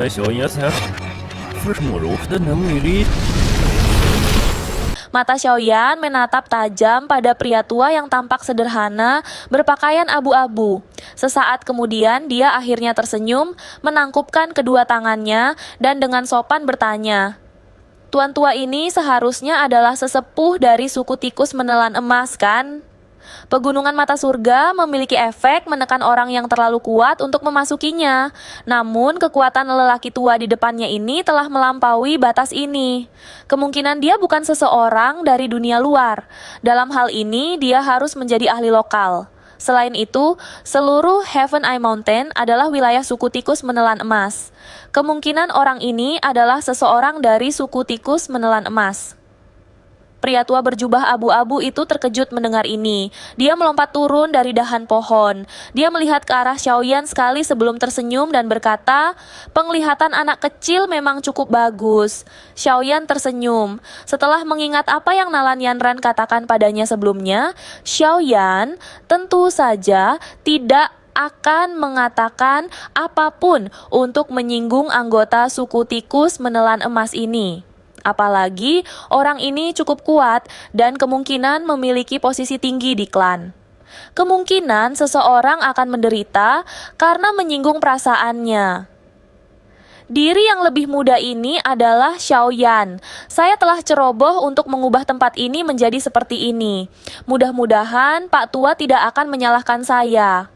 们小爷才父母如何的能力？ Mata Xiaoyan menatap tajam pada pria tua yang tampak sederhana, berpakaian abu-abu. Sesaat kemudian dia akhirnya tersenyum, menangkupkan kedua tangannya, dan dengan sopan bertanya, "Tuan tua ini seharusnya adalah sesepuh dari suku tikus menelan emas, kan?" Pegunungan mata surga memiliki efek menekan orang yang terlalu kuat untuk memasukinya. Namun, kekuatan lelaki tua di depannya ini telah melampaui batas ini. Kemungkinan dia bukan seseorang dari dunia luar. Dalam hal ini, dia harus menjadi ahli lokal. Selain itu, seluruh Heaven Eye Mountain adalah wilayah suku tikus menelan emas. Kemungkinan orang ini adalah seseorang dari suku tikus menelan emas. Pria tua berjubah abu-abu itu terkejut mendengar ini. Dia melompat turun dari dahan pohon. Dia melihat ke arah Xiaoyan sekali sebelum tersenyum dan berkata, "Penglihatan anak kecil memang cukup bagus." Xiaoyan tersenyum. Setelah mengingat apa yang Nalan Yanran katakan padanya sebelumnya, Xiaoyan tentu saja tidak akan mengatakan apapun untuk menyinggung anggota suku tikus menelan emas ini. Apalagi orang ini cukup kuat dan kemungkinan memiliki posisi tinggi di klan. Kemungkinan seseorang akan menderita karena menyinggung perasaannya. Diri yang lebih muda ini adalah Xiaoyan. Saya telah ceroboh untuk mengubah tempat ini menjadi seperti ini. Mudah-mudahan Pak Tua tidak akan menyalahkan saya.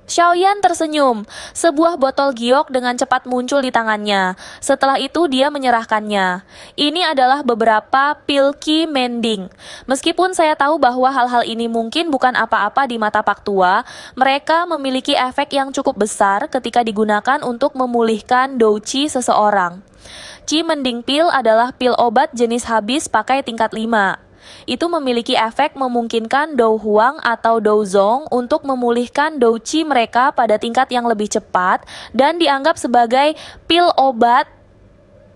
Xiaoyan tersenyum. Sebuah botol giok dengan cepat muncul di tangannya. Setelah itu dia menyerahkannya. Ini adalah beberapa pil Qi Mending. Meskipun saya tahu bahwa hal-hal ini mungkin bukan apa-apa di mata Pak Tua, mereka memiliki efek yang cukup besar ketika digunakan untuk memulihkan douqi seseorang. Qi Mending Pil adalah pil obat jenis habis pakai tingkat 5. Itu memiliki efek memungkinkan Dou Huang atau Dou Zong untuk memulihkan douqi mereka pada tingkat yang lebih cepat dan dianggap sebagai pil obat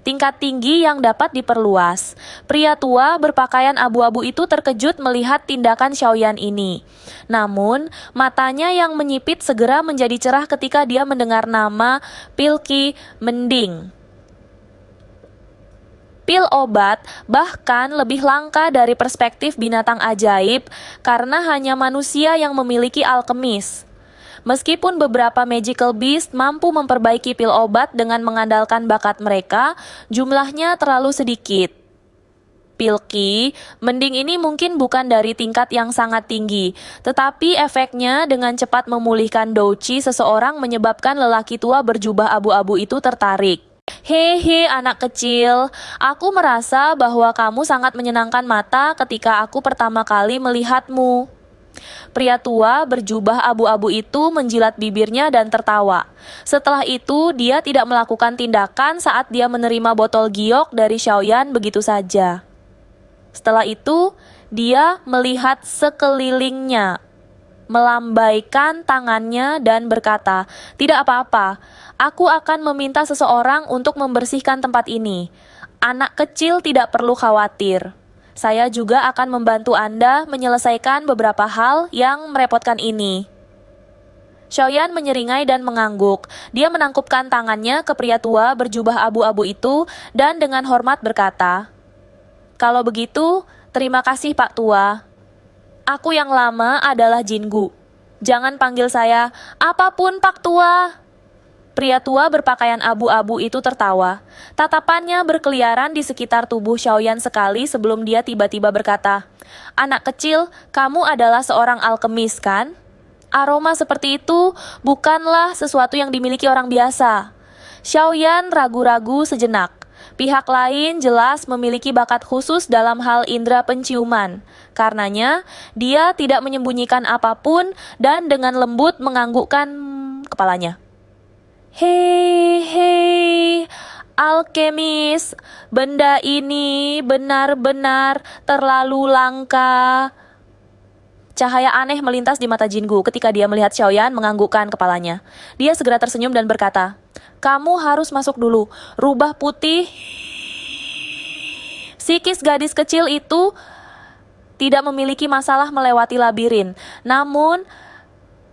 tingkat tinggi yang dapat diperluas. Pria tua berpakaian abu-abu itu terkejut melihat tindakan Xiaoyan ini. Namun, matanya yang menyipit segera menjadi cerah ketika dia mendengar nama pil Qi Mending. Pil obat bahkan lebih langka dari perspektif binatang ajaib karena hanya manusia yang memiliki alkemis. Meskipun beberapa magical beast mampu memperbaiki pil obat dengan mengandalkan bakat mereka, jumlahnya terlalu sedikit. Pil Qi Mending ini mungkin bukan dari tingkat yang sangat tinggi, tetapi efeknya dengan cepat memulihkan douqi seseorang menyebabkan lelaki tua berjubah abu-abu itu tertarik. "Hehe anak kecil, aku merasa bahwa kamu sangat menyenangkan mata ketika aku pertama kali melihatmu." Pria tua berjubah abu-abu itu menjilat bibirnya dan tertawa. Setelah itu, dia tidak melakukan tindakan saat dia menerima botol giok dari Xiaoyan begitu saja. Setelah itu, dia melihat sekelilingnya, melambaikan tangannya dan berkata, "Tidak apa-apa, aku akan meminta seseorang untuk membersihkan tempat ini. Anak kecil tidak perlu khawatir. Saya juga akan membantu Anda menyelesaikan beberapa hal yang merepotkan ini." Xiaoyan menyeringai dan mengangguk. Dia menangkupkan tangannya ke pria tua berjubah abu-abu itu dan dengan hormat berkata, "Kalau begitu, terima kasih Pak Tua. Aku yang lama adalah Jingu. Jangan panggil saya apapun Pak Tua." Pria tua berpakaian abu-abu itu tertawa. Tatapannya berkeliaran di sekitar tubuh Xiaoyan sekali sebelum dia tiba-tiba berkata, "Anak kecil, kamu adalah seorang alkemis, kan? Aroma seperti itu bukanlah sesuatu yang dimiliki orang biasa." Xiaoyan ragu-ragu sejenak. Pihak lain jelas memiliki bakat khusus dalam hal indera penciuman. Karenanya, dia tidak menyembunyikan apapun dan dengan lembut menganggukkan kepalanya. "Hei, hei, alkemis, benda ini benar-benar terlalu langka." Cahaya aneh melintas di mata Jingu ketika dia melihat Xiaoyan menganggukkan kepalanya. Dia segera tersenyum dan berkata, "Kamu harus masuk dulu. Rubah putih." Psikis gadis kecil itu tidak memiliki masalah melewati labirin. Namun,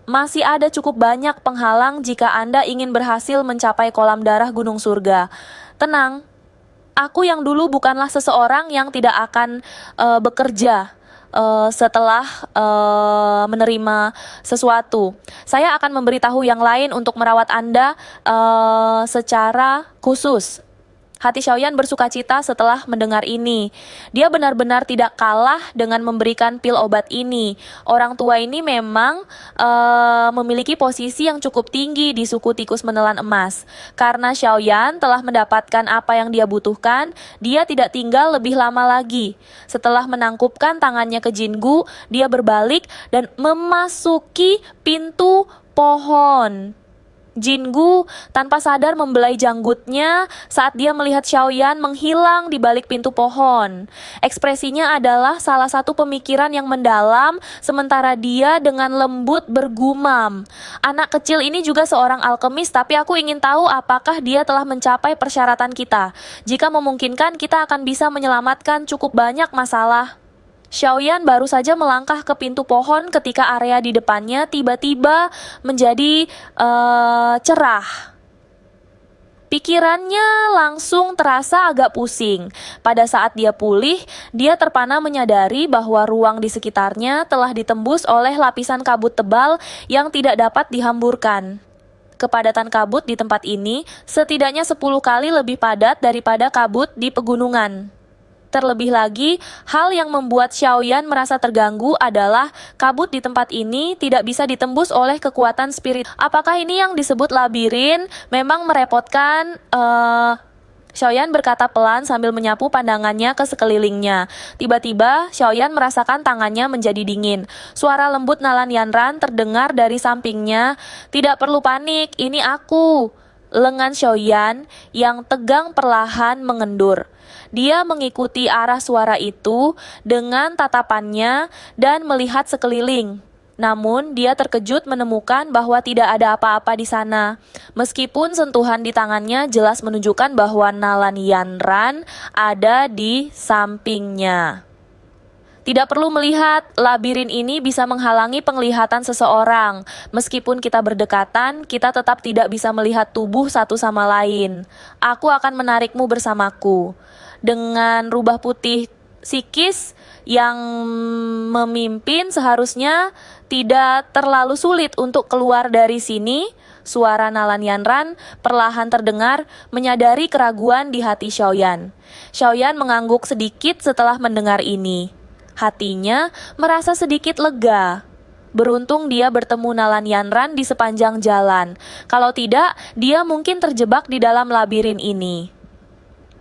masih ada cukup banyak penghalang jika Anda ingin berhasil mencapai kolam darah gunung surga. Tenang, aku yang dulu bukanlah seseorang yang tidak akan bekerja setelah menerima sesuatu. Saya akan memberitahu yang lain untuk merawat Anda secara khusus. Hati Xiaoyan bersukacita setelah mendengar ini. Dia benar-benar tidak kalah dengan memberikan pil obat ini. Orang tua ini memang memiliki posisi yang cukup tinggi di suku tikus menelan emas. Karena Xiaoyan telah mendapatkan apa yang dia butuhkan, dia tidak tinggal lebih lama lagi. Setelah menangkupkan tangannya ke Jingu, dia berbalik dan memasuki pintu pohon. Jingu tanpa sadar membelai janggutnya saat dia melihat Xiaoyan menghilang di balik pintu pohon. Ekspresinya adalah salah satu pemikiran yang mendalam, sementara dia dengan lembut bergumam. Anak kecil ini juga seorang alkemis, tapi aku ingin tahu apakah dia telah mencapai persyaratan kita. Jika memungkinkan, kita akan bisa menyelamatkan cukup banyak masalah. Xiaoyan baru saja melangkah ke pintu pohon ketika area di depannya tiba-tiba menjadi cerah. Pikirannya langsung terasa agak pusing. Pada saat dia pulih, dia terpana menyadari bahwa ruang di sekitarnya telah ditembus oleh lapisan kabut tebal yang tidak dapat dihamburkan. Kepadatan kabut di tempat ini setidaknya 10 kali lebih padat daripada kabut di pegunungan. Terlebih lagi, hal yang membuat Xiaoyan merasa terganggu adalah kabut di tempat ini tidak bisa ditembus oleh kekuatan spirit. Apakah ini yang disebut labirin? Memang merepotkan. Xiaoyan berkata pelan sambil menyapu pandangannya ke sekelilingnya. Tiba-tiba, Xiaoyan merasakan tangannya menjadi dingin. Suara lembut Nalan Yanran terdengar dari sampingnya. Tidak perlu panik, ini aku. Lengan Xiaoyan yang tegang perlahan mengendur. Dia mengikuti arah suara itu dengan tatapannya dan melihat sekeliling. Namun, dia terkejut menemukan bahwa tidak ada apa-apa di sana. Meskipun sentuhan di tangannya jelas menunjukkan bahwa Nalan Yanran ada di sampingnya. Tidak perlu melihat, labirin ini bisa menghalangi penglihatan seseorang. Meskipun kita berdekatan, kita tetap tidak bisa melihat tubuh satu sama lain. Aku akan menarikmu bersamaku. Dengan rubah putih psikis yang memimpin seharusnya tidak terlalu sulit untuk keluar dari sini. Suara Nalan Yanran perlahan terdengar menyadari keraguan di hati Xiaoyan. Xiaoyan mengangguk sedikit setelah mendengar ini. Hatinya merasa sedikit lega. Beruntung dia bertemu Nalan Yanran di sepanjang jalan. Kalau tidak, dia mungkin terjebak di dalam labirin ini.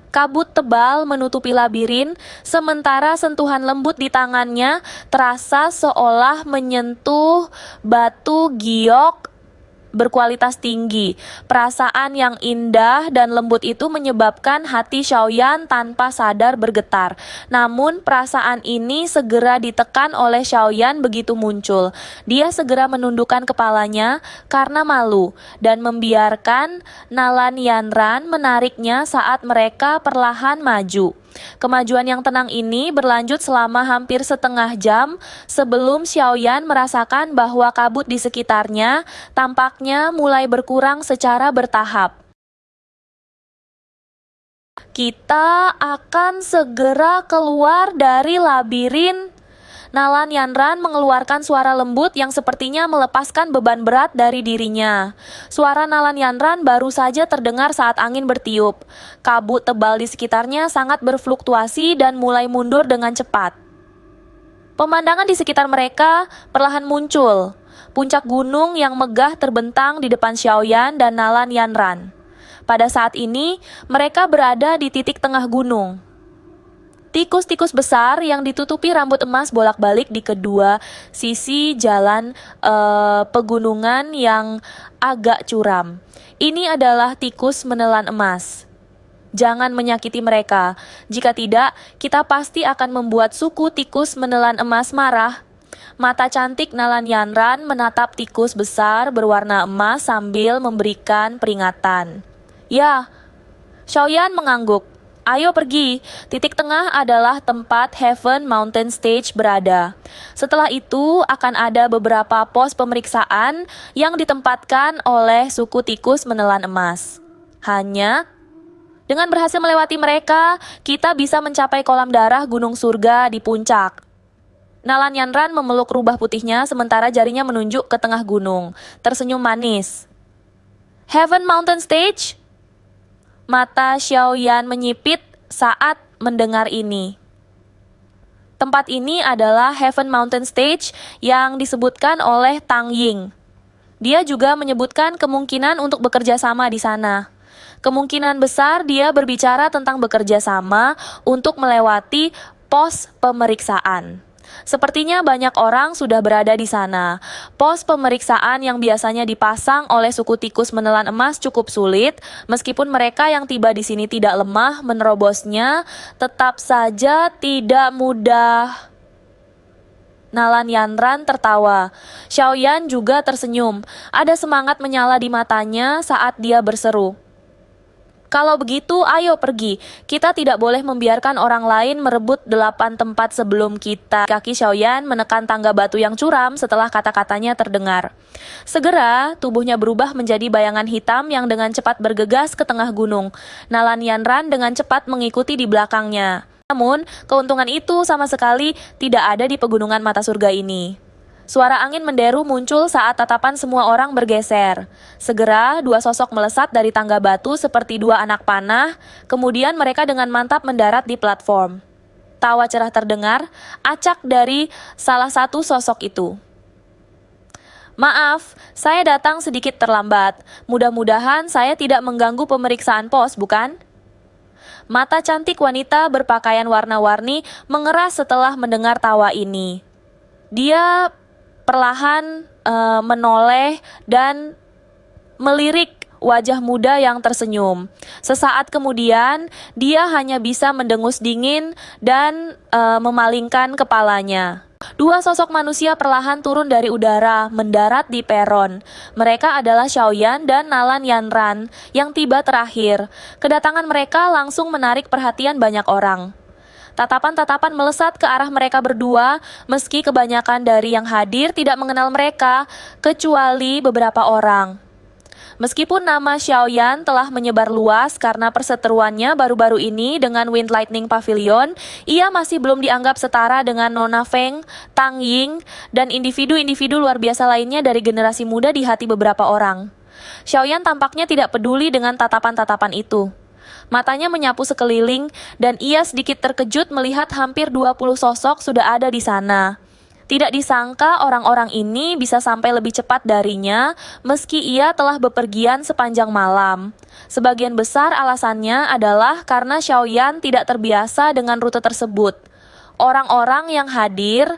Kabut tebal menutupi labirin, sementara sentuhan lembut di tangannya terasa seolah menyentuh batu giok berkualitas tinggi. Perasaan yang indah dan lembut itu menyebabkan hati Xiaoyan tanpa sadar bergetar. Namun perasaan ini segera ditekan oleh Xiaoyan begitu muncul. Dia segera menundukkan kepalanya karena malu dan membiarkan Nalan Yanran menariknya saat mereka perlahan maju. Kemajuan yang tenang ini berlanjut selama hampir setengah jam sebelum Xiaoyan merasakan bahwa kabut di sekitarnya tampaknya mulai berkurang secara bertahap. Kita akan segera keluar dari labirin. Nalan Yanran mengeluarkan suara lembut yang sepertinya melepaskan beban berat dari dirinya. Suara Nalan Yanran baru saja terdengar saat angin bertiup. Kabut tebal di sekitarnya sangat berfluktuasi dan mulai mundur dengan cepat. Pemandangan di sekitar mereka perlahan muncul. Puncak gunung yang megah terbentang di depan Xiaoyan dan Nalan Yanran. Pada saat ini, mereka berada di titik tengah gunung. Tikus-tikus besar yang ditutupi rambut emas bolak-balik di kedua sisi jalan pegunungan yang agak curam. Ini adalah tikus menelan emas. Jangan menyakiti mereka. Jika tidak, kita pasti akan membuat suku tikus menelan emas marah. Mata cantik Nalan Yanran menatap tikus besar berwarna emas sambil memberikan peringatan. Ya, Xiaoyan mengangguk. Ayo pergi. Titik tengah adalah tempat Heaven Mountain Stage berada. Setelah itu akan ada beberapa pos pemeriksaan yang ditempatkan oleh suku tikus menelan emas. Hanya dengan berhasil melewati mereka, kita bisa mencapai kolam darah gunung surga di puncak. Nalan Yanran memeluk rubah putihnya sementara jarinya menunjuk ke tengah gunung, tersenyum manis. Heaven Mountain Stage? Mata Xiaoyan menyipit saat mendengar ini. Tempat ini adalah Heaven Mountain Stage yang disebutkan oleh Tang Ying. Dia juga menyebutkan kemungkinan untuk bekerja sama di sana. Kemungkinan besar dia berbicara tentang bekerja sama untuk melewati pos pemeriksaan. Sepertinya banyak orang sudah berada di sana. Pos pemeriksaan yang biasanya dipasang oleh suku tikus menelan emas cukup sulit, meskipun mereka yang tiba di sini tidak lemah menerobosnya, tetap saja tidak mudah. Nalan Yanran tertawa. Xiaoyan juga tersenyum. Ada semangat menyala di matanya saat dia berseru. Kalau begitu, ayo pergi. Kita tidak boleh membiarkan orang lain merebut 8 tempat sebelum kita. Kaki Xiaoyan menekan tangga batu yang curam setelah kata-katanya terdengar. Segera, tubuhnya berubah menjadi bayangan hitam yang dengan cepat bergegas ke tengah gunung. Nalan Yanran dengan cepat mengikuti di belakangnya. Namun, keuntungan itu sama sekali tidak ada di pegunungan mata surga ini. Suara angin menderu muncul saat tatapan semua orang bergeser. Segera, dua sosok melesat dari tangga batu seperti dua anak panah, kemudian mereka dengan mantap mendarat di platform. Tawa cerah terdengar, acak dari salah satu sosok itu. Maaf, saya datang sedikit terlambat. Mudah-mudahan saya tidak mengganggu pemeriksaan pos, bukan? Mata cantik wanita berpakaian warna-warni mengeras setelah mendengar tawa ini. Dia perlahan menoleh dan melirik wajah muda yang tersenyum. Sesaat kemudian, dia hanya bisa mendengus dingin dan memalingkan kepalanya. Dua sosok manusia perlahan turun dari udara, mendarat di peron. Mereka adalah Xiaoyan dan Nalan Yanran yang tiba terakhir. Kedatangan mereka langsung menarik perhatian banyak orang. Tatapan-tatapan melesat ke arah mereka berdua, meski kebanyakan dari yang hadir tidak mengenal mereka, kecuali beberapa orang. Meskipun nama Xiaoyan telah menyebar luas karena perseteruannya baru-baru ini dengan Wind Lightning Pavilion, ia masih belum dianggap setara dengan Nona Feng, Tang Ying, dan individu-individu luar biasa lainnya dari generasi muda di hati beberapa orang. Xiaoyan tampaknya tidak peduli dengan tatapan-tatapan itu. Matanya menyapu sekeliling dan ia sedikit terkejut melihat hampir 20 sosok sudah ada di sana. Tidak disangka orang-orang ini bisa sampai lebih cepat darinya meski ia telah bepergian sepanjang malam. Sebagian besar alasannya adalah karena Xiaoyan tidak terbiasa dengan rute tersebut. Orang-orang yang hadir,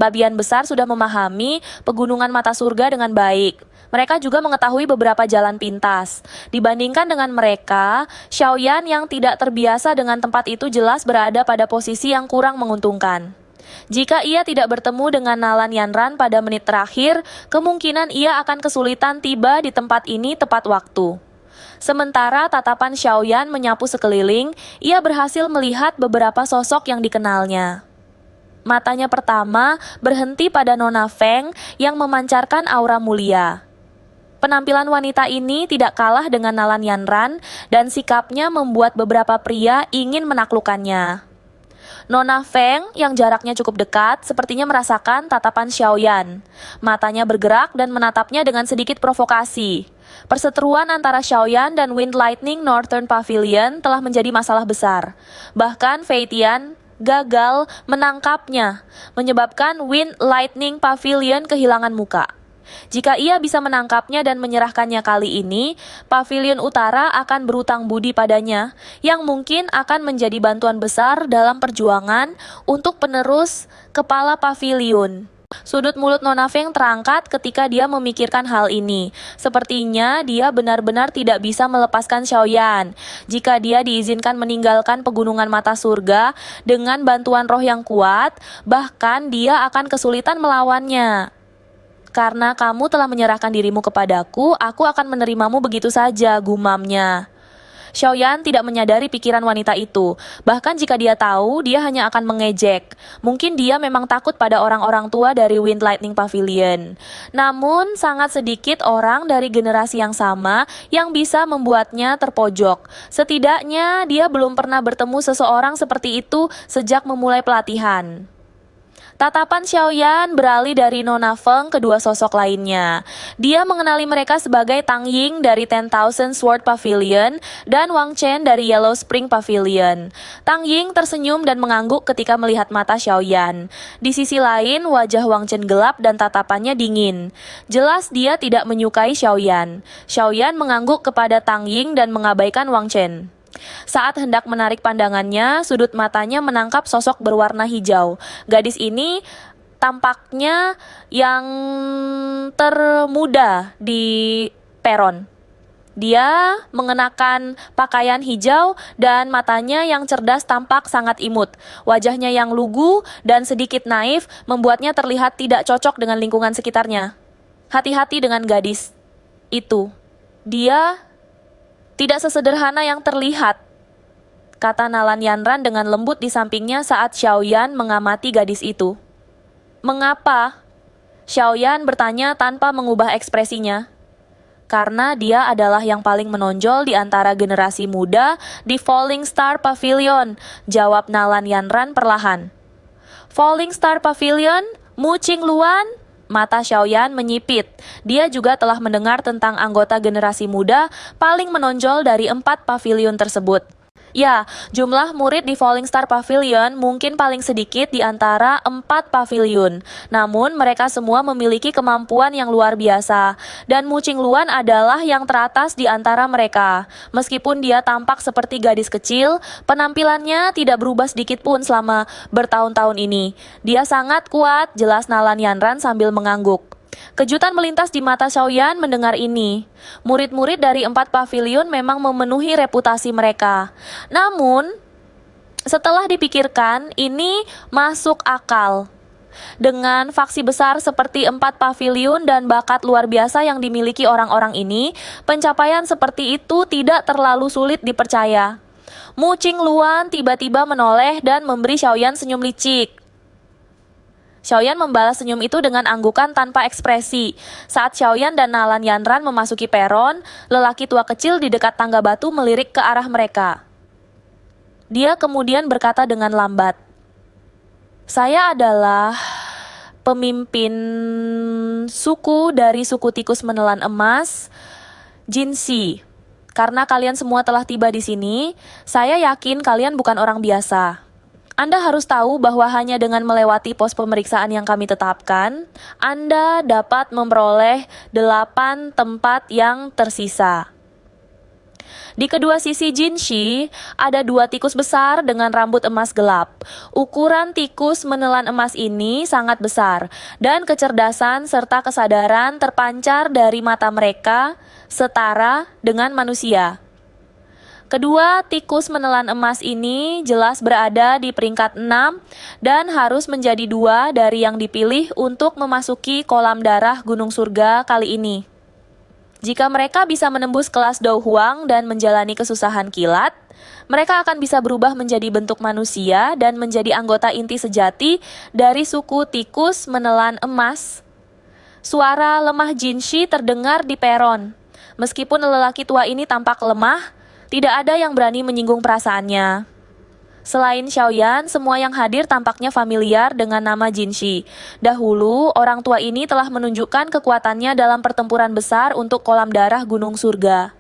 bagian besar sudah memahami pegunungan mata surga dengan baik. Mereka juga mengetahui beberapa jalan pintas. Dibandingkan dengan mereka, Xiaoyan yang tidak terbiasa dengan tempat itu jelas berada pada posisi yang kurang menguntungkan. Jika ia tidak bertemu dengan Nalan Yanran pada menit terakhir, kemungkinan ia akan kesulitan tiba di tempat ini tepat waktu. Sementara tatapan Xiaoyan menyapu sekeliling, ia berhasil melihat beberapa sosok yang dikenalnya. Matanya pertama berhenti pada Nona Feng yang memancarkan aura mulia. Penampilan wanita ini tidak kalah dengan Nalan Yanran dan sikapnya membuat beberapa pria ingin menaklukkannya. Nona Feng yang jaraknya cukup dekat sepertinya merasakan tatapan Xiaoyan. Matanya bergerak dan menatapnya dengan sedikit provokasi. Perseteruan antara Xiaoyan dan Wind Lightning Northern Pavilion telah menjadi masalah besar. Bahkan Fei Tian gagal menangkapnya, menyebabkan Wind Lightning Pavilion kehilangan muka. Jika ia bisa menangkapnya dan menyerahkannya kali ini, Pavilion Utara akan berutang budi padanya, yang mungkin akan menjadi bantuan besar dalam perjuangan untuk penerus kepala pavilion. Sudut mulut Nona Feng terangkat ketika dia memikirkan hal ini. Sepertinya dia benar-benar tidak bisa melepaskan Xiaoyan. Jika dia diizinkan meninggalkan pegunungan mata surga dengan bantuan roh yang kuat, bahkan dia akan kesulitan melawannya. Karena kamu telah menyerahkan dirimu kepadaku, aku akan menerimamu begitu saja, gumamnya. Xiaoyan tidak menyadari pikiran wanita itu. Bahkan jika dia tahu, dia hanya akan mengejek. Mungkin dia memang takut pada orang-orang tua dari Wind Lightning Pavilion. Namun, sangat sedikit orang dari generasi yang sama yang bisa membuatnya terpojok. Setidaknya, dia belum pernah bertemu seseorang seperti itu sejak memulai pelatihan. Tatapan Xiaoyan beralih dari Nona Feng ke dua sosok lainnya. Dia mengenali mereka sebagai Tang Ying dari 10,000 Sword Pavilion dan Wang Chen dari Yellow Spring Pavilion. Tang Ying tersenyum dan mengangguk ketika melihat mata Xiaoyan. Di sisi lain, wajah Wang Chen gelap dan tatapannya dingin. Jelas dia tidak menyukai Xiaoyan. Xiaoyan mengangguk kepada Tang Ying dan mengabaikan Wang Chen. Saat hendak menarik pandangannya, sudut matanya menangkap sosok berwarna hijau. Gadis ini tampaknya yang termuda di peron. Dia mengenakan pakaian hijau dan matanya yang cerdas tampak sangat imut. Wajahnya yang lugu dan sedikit naif membuatnya terlihat tidak cocok dengan lingkungan sekitarnya. Hati-hati dengan gadis itu. Dia tidak sesederhana yang terlihat, kata Nalan Yanran dengan lembut di sampingnya saat Xiaoyan mengamati gadis itu. Mengapa? Xiaoyan bertanya tanpa mengubah ekspresinya. Karena dia adalah yang paling menonjol di antara generasi muda di Falling Star Pavilion, jawab Nalan Yanran perlahan. Falling Star Pavilion? Mu Qingluan? Mata Xiaoyan menyipit. Dia juga telah mendengar tentang anggota generasi muda paling menonjol dari 4 pavilion tersebut. Ya, jumlah murid di Falling Star Pavilion mungkin paling sedikit di antara 4 pavilion. Namun, mereka semua memiliki kemampuan yang luar biasa. Dan Mu Qingluan adalah yang teratas di antara mereka. Meskipun dia tampak seperti gadis kecil, penampilannya tidak berubah sedikit pun selama bertahun-tahun ini. Dia sangat kuat, jelas Nalan Yanran sambil mengangguk. Kejutan melintas di mata Xiaoyan mendengar ini. Murid-murid dari 4 pavilion memang memenuhi reputasi mereka. Namun, setelah dipikirkan, ini masuk akal. Dengan faksi besar seperti 4 pavilion dan bakat luar biasa yang dimiliki orang-orang ini, pencapaian seperti itu tidak terlalu sulit dipercaya. Mu Qingluan tiba-tiba menoleh dan memberi Xiaoyan senyum licik. Xiaoyan membalas senyum itu dengan anggukan tanpa ekspresi. Saat Xiaoyan dan Nalan Yanran memasuki peron, lelaki tua kecil di dekat tangga batu melirik ke arah mereka. Dia kemudian berkata dengan lambat, "Saya adalah pemimpin suku dari suku tikus menelan emas, Jinxi. Karena kalian semua telah tiba di sini, saya yakin kalian bukan orang biasa. Anda harus tahu bahwa hanya dengan melewati pos pemeriksaan yang kami tetapkan, Anda dapat memperoleh 8 tempat yang tersisa." Di kedua sisi Jinxi, ada 2 tikus besar dengan rambut emas gelap. Ukuran tikus menelan emas ini sangat besar, dan kecerdasan serta kesadaran terpancar dari mata mereka setara dengan manusia. Kedua tikus menelan emas ini jelas berada di peringkat 6 dan harus menjadi 2 dari yang dipilih untuk memasuki kolam darah Gunung Surga kali ini. Jika mereka bisa menembus kelas Dou Huang dan menjalani kesusahan kilat, mereka akan bisa berubah menjadi bentuk manusia dan menjadi anggota inti sejati dari suku tikus menelan emas. Suara lemah Jinxi terdengar di peron. Meskipun lelaki tua ini tampak lemah, tidak ada yang berani menyinggung perasaannya. Selain Xiaoyan, semua yang hadir tampaknya familiar dengan nama Jinxi. Dahulu, orang tua ini telah menunjukkan kekuatannya dalam pertempuran besar untuk kolam darah Gunung Surga.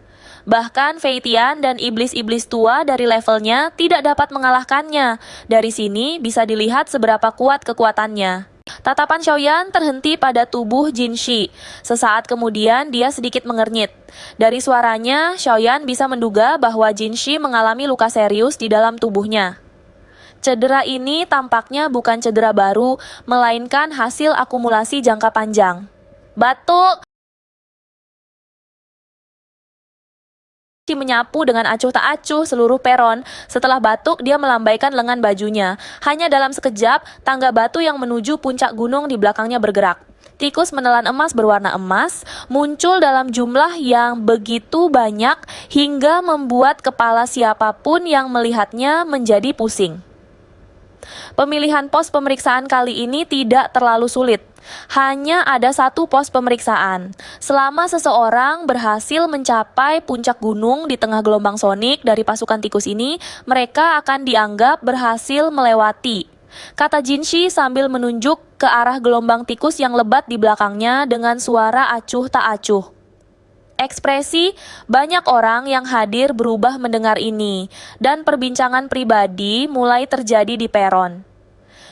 Bahkan Fei Tian dan iblis-iblis tua dari levelnya tidak dapat mengalahkannya. Dari sini bisa dilihat seberapa kuat kekuatannya. Tatapan Xiaoyan terhenti pada tubuh Jinxi. Sesaat kemudian dia sedikit mengernyit. Dari suaranya, Xiaoyan bisa menduga bahwa Jinxi mengalami luka serius di dalam tubuhnya. Cedera ini tampaknya bukan cedera baru, melainkan hasil akumulasi jangka panjang. Batuk! Jinxi menyapu dengan acuh tak acuh seluruh peron. Setelah batuk, dia melambaikan lengan bajunya. Hanya dalam sekejap, tangga batu yang menuju puncak gunung di belakangnya bergerak. Tikus menelan emas berwarna emas, muncul dalam jumlah yang begitu banyak hingga membuat kepala siapapun yang melihatnya menjadi pusing. Pemilihan pos pemeriksaan kali ini tidak terlalu sulit. Hanya ada satu pos pemeriksaan. Selama seseorang berhasil mencapai puncak gunung di tengah gelombang sonik dari pasukan tikus ini, mereka akan dianggap berhasil melewati, kata Jinshi sambil menunjuk ke arah gelombang tikus yang lebat di belakangnya dengan suara acuh tak acuh. Ekspresi banyak orang yang hadir berubah mendengar ini, dan perbincangan pribadi mulai terjadi di peron.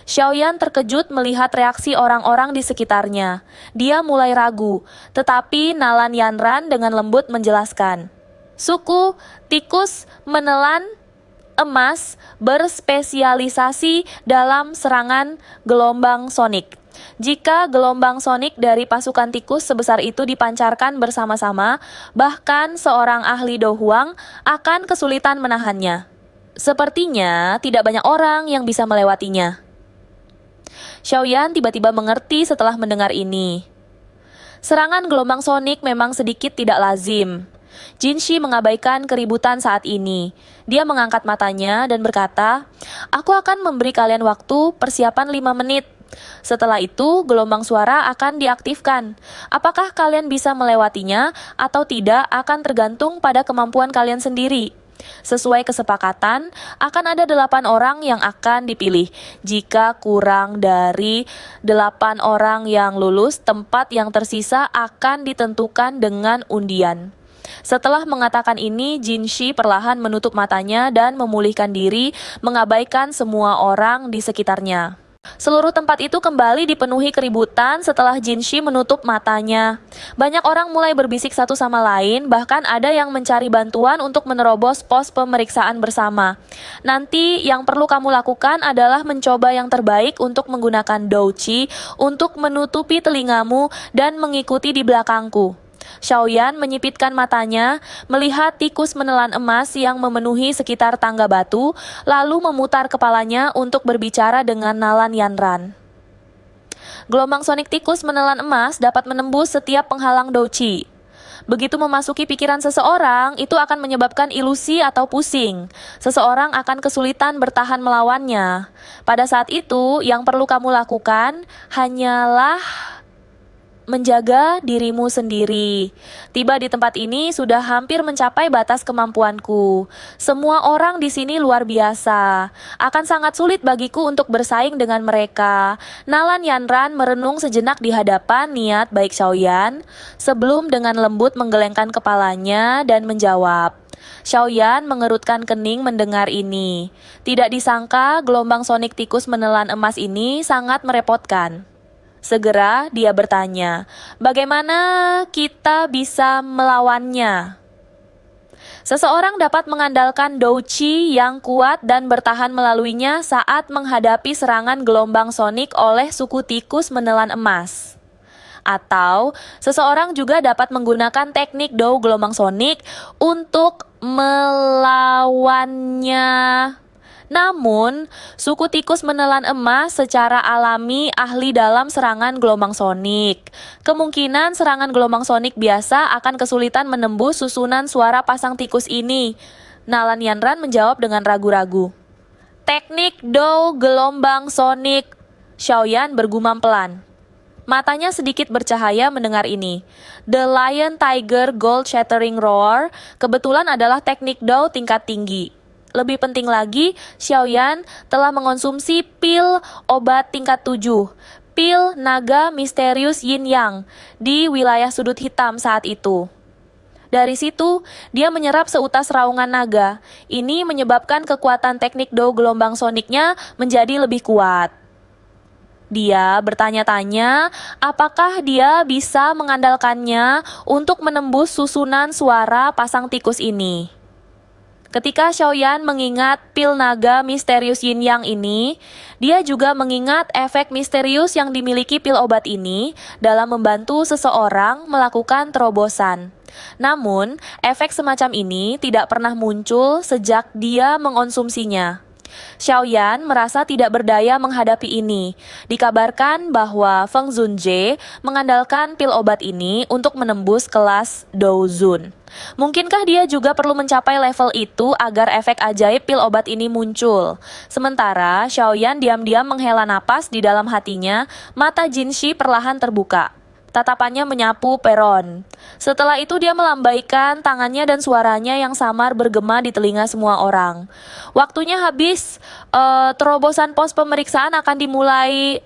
Xiaoyan terkejut melihat reaksi orang-orang di sekitarnya. Dia mulai ragu, tetapi Nalan Yanran dengan lembut menjelaskan. Suku tikus menelan emas berspesialisasi dalam serangan gelombang sonik. Jika gelombang sonik dari pasukan tikus sebesar itu dipancarkan bersama-sama, bahkan seorang ahli Do Huang akan kesulitan menahannya. Sepertinya tidak banyak orang yang bisa melewatinya. Xiaoyan tiba-tiba mengerti setelah mendengar ini. Serangan gelombang sonik memang sedikit tidak lazim. Jinshi mengabaikan keributan saat ini. Dia mengangkat matanya dan berkata, "Aku akan memberi kalian waktu persiapan 5 menit. Setelah itu, gelombang suara akan diaktifkan. Apakah kalian bisa melewatinya atau tidak akan tergantung pada kemampuan kalian sendiri. Sesuai kesepakatan, akan ada 8 orang yang akan dipilih. Jika kurang dari 8 orang yang lulus, tempat yang tersisa akan ditentukan dengan undian." Setelah mengatakan ini, Jinshi perlahan menutup matanya dan memulihkan diri, mengabaikan semua orang di sekitarnya. Seluruh tempat itu kembali dipenuhi keributan setelah Jinshi menutup matanya. Banyak orang mulai berbisik satu sama lain, bahkan ada yang mencari bantuan untuk menerobos pos pemeriksaan bersama. Nanti yang perlu kamu lakukan adalah mencoba yang terbaik untuk menggunakan douchi untuk menutupi telingamu dan mengikuti di belakangku. Xiaoyan menyipitkan matanya, melihat tikus menelan emas yang memenuhi sekitar tangga batu, lalu memutar kepalanya untuk berbicara dengan Nalan Yanran. Gelombang sonik tikus menelan emas dapat menembus setiap penghalang douchi. Begitu memasuki pikiran seseorang, itu akan menyebabkan ilusi atau pusing. Seseorang akan kesulitan bertahan melawannya. Pada saat itu, yang perlu kamu lakukan hanyalah menjaga dirimu sendiri. Tiba di tempat ini sudah hampir mencapai batas kemampuanku. Semua orang di sini luar biasa. Akan sangat sulit bagiku untuk bersaing dengan mereka. Nalan Yanran merenung sejenak di hadapan niat baik Xiaoyan, sebelum dengan lembut menggelengkan kepalanya dan menjawab. Xiaoyan mengerutkan kening mendengar ini. Tidak disangka gelombang sonik tikus menelan emas ini sangat merepotkan. Segera dia bertanya, bagaimana kita bisa melawannya? Seseorang dapat mengandalkan douchi yang kuat dan bertahan melaluinya saat menghadapi serangan gelombang sonik oleh suku tikus menelan emas. Atau seseorang juga dapat menggunakan teknik Dou gelombang sonik untuk melawannya. Namun, suku tikus menelan emas secara alami ahli dalam serangan gelombang sonik. Kemungkinan serangan gelombang sonik biasa akan kesulitan menembus susunan suara pasang tikus ini. Nalan Yanran menjawab dengan ragu-ragu. Teknik Dou gelombang sonik. Xiaoyan bergumam pelan. Matanya sedikit bercahaya mendengar ini. The Lion Tiger Gold Shattering Roar kebetulan adalah teknik Dou tingkat tinggi. Lebih penting lagi, Xiaoyan telah mengonsumsi pil obat tingkat 7, pil naga misterius Yin Yang, di wilayah sudut hitam saat itu. Dari situ, dia menyerap seutas raungan naga. Ini menyebabkan kekuatan teknik Dou gelombang soniknya menjadi lebih kuat. Dia bertanya-tanya apakah dia bisa mengandalkannya untuk menembus susunan suara pasang tikus ini. Ketika Xiaoyan mengingat pil naga misterius Yin Yang ini, dia juga mengingat efek misterius yang dimiliki pil obat ini dalam membantu seseorang melakukan terobosan. Namun, efek semacam ini tidak pernah muncul sejak dia mengonsumsinya. Xiaoyan merasa tidak berdaya menghadapi ini. Dikabarkan bahwa Feng Zunjie mengandalkan pil obat ini untuk menembus kelas Douzun. Mungkinkah dia juga perlu mencapai level itu agar efek ajaib pil obat ini muncul? Sementara Xiaoyan diam-diam menghela napas di dalam hatinya, mata Jinshi perlahan terbuka. Tatapannya menyapu peron. Setelah itu dia melambaikan tangannya dan suaranya yang samar bergema di telinga semua orang. Waktunya habis, terobosan pos pemeriksaan akan dimulai